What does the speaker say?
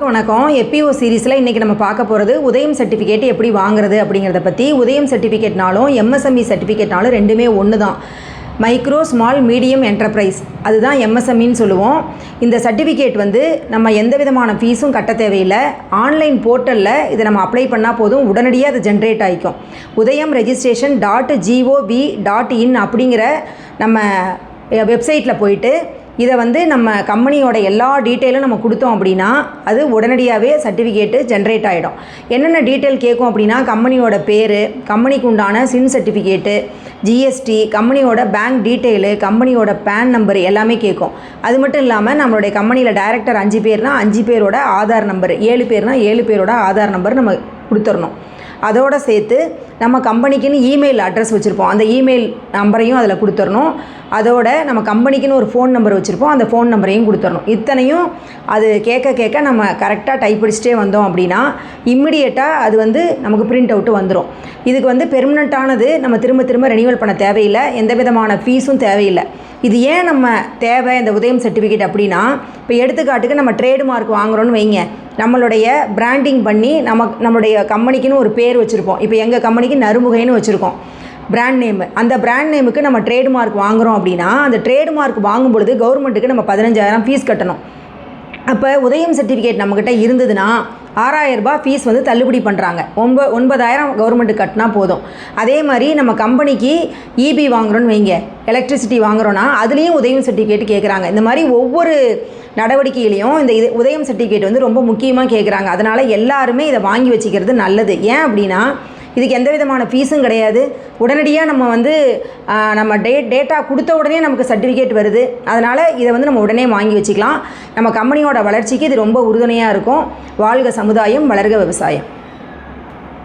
வணக்கம். எப்பிஓ சீரீஸில் இன்றைக்கி நம்ம பார்க்க போகிறது உதயம் சர்டிஃபிகேட் எப்படி வாங்குறது அப்படிங்கிறத பற்றி. உதயம் சர்டிஃபிகேட்னாலும் எம்எஸ்எம்இ சர்டிஃபிகேட்னாலும் ரெண்டுமே ஒன்று தான். மைக்ரோ ஸ்மால் மீடியம் என்டர்பிரைஸ், அதுதான் எம்எஸ்எம்இன்னு சொல்லுவோம். இந்த சர்டிஃபிகேட் நம்ம எந்த விதமான ஃபீஸும் கட்ட தேவையில்லை. ஆன்லைன் போர்ட்டலில் இதை நம்ம அப்ளை பண்ணால் போதும், உடனடியாக அது ஜென்ரேட் ஆகிக்கும். உதயம் ரெஜிஸ்ட்ரேஷன் .gov.in அப்படிங்கிற நம்ம வெப்சைட்டில் போயிட்டு இதை நம்ம கம்பெனியோட எல்லா டீட்டெயிலும் நம்ம கொடுத்தோம் அப்படின்னா அது உடனடியாகவே சர்டிஃபிகேட்டு ஜென்ரேட் ஆகிடும். என்னென்ன டீட்டெயில் கேட்கும் அப்படின்னா, கம்பெனியோட பேர், கம்பெனிக்கு உண்டான சின் சர்டிஃபிகேட்டு, ஜிஎஸ்டி, கம்பெனியோட பேங்க் டீட்டெயிலு, கம்பெனியோட பேன் நம்பர் எல்லாமே கேட்கும். அது மட்டும் இல்லாமல் நம்மளுடைய கம்பெனியில் டைரக்டர் 5 பேர்னால் 5 பேரோட ஆதார் நம்பர், 7 பேர்னால் 7 பேரோட ஆதார் நம்பர் நம்ம கொடுத்துடணும். அதோடு சேர்த்து நம்ம கம்பெனிக்குன்னு இமெயில் அட்ரஸ் வச்சுருப்போம், அந்த இமெயில் நம்பரையும் அதில் கொடுத்துடணும். அதோட நம்ம கம்பெனிக்குன்னு ஒரு ஃபோன் நம்பர் வச்சுருப்போம், அந்த ஃபோன் நம்பரையும் கொடுத்துடணும். இத்தனையும் அது கேட்க நம்ம கரெக்டாக டைப் அடிச்சுட்டே வந்தோம் அப்படின்னா இம்மிடியேட்டாக அது நமக்கு பிரிண்ட் அவுட்டு வந்துடும். இதுக்கு பெர்மனண்ட்டானது நம்ம திரும்ப ரெனியூவல் பண்ண தேவையில்லை, எந்த விதமான ஃபீஸும் தேவையில்லை. இது ஏன் நம்ம தேவை இந்த உதயம் சர்டிஃபிகேட் அப்படின்னா, இப்போ எடுத்துக்காட்டுக்கு நம்ம ட்ரேடு மார்க் வாங்குகிறோன்னு வைங்க, நம்மளுடைய பிராண்டிங் பண்ணி நம்மளுடைய கம்பெனிக்குன்னு ஒரு பேர் வச்சுருப்போம். இப்போ எங்கள் கம்பெனிக்கு நறுமுகைன்னு வச்சுருக்கோம் பிராண்ட் நேமு. அந்த பிராண்ட் நேமுக்கு நம்ம ட்ரேடு மார்க் வாங்குகிறோம் அப்படின்னா, அந்த ட்ரேடு மார்க் வாங்கும் பொழுது கவர்மெண்ட்டுக்கு நம்ம 15,000 ஃபீஸ் கட்டணும். அப்போ உதயம் சர்டிஃபிகேட் நம்மக்கிட்ட இருந்ததுன்னா 6,000 ரூபாய் ஃபீஸ் தள்ளுபடி பண்ணுறாங்க. 9,000 கவர்மெண்ட்டுக்கு கட்டினா போதும். அதே மாதிரி நம்ம கம்பெனிக்கு இபி வாங்குகிறோன்னு வைங்க, எலக்ட்ரிசிட்டி வாங்குகிறோன்னா அதுலேயும் உதயம் சர்டிஃபிகேட் கேட்குறாங்க. இந்த மாதிரி ஒவ்வொரு நடவடிக்கையிலையும் இந்த உதயம் சர்டிஃபிகேட் ரொம்ப முக்கியமாக கேட்குறாங்க. அதனால் எல்லாருமே இதை வாங்கி வச்சுக்கிறது நல்லது. ஏன் அப்படின்னா, இதுக்கு எந்த விதமான ஃபீஸும் கிடையாது. உடனடியாக நம்ம டேட்டா கொடுத்த உடனே நமக்கு சர்டிஃபிகேட் வருது. அதனால் இதை நம்ம உடனே வாங்கி வச்சுக்கலாம். நம்ம கம்பெனியோட வளர்ச்சிக்கு இது ரொம்ப உறுதுணையாக இருக்கும். வாழ்க சமுதாயம், வளர்க விவசாயம்.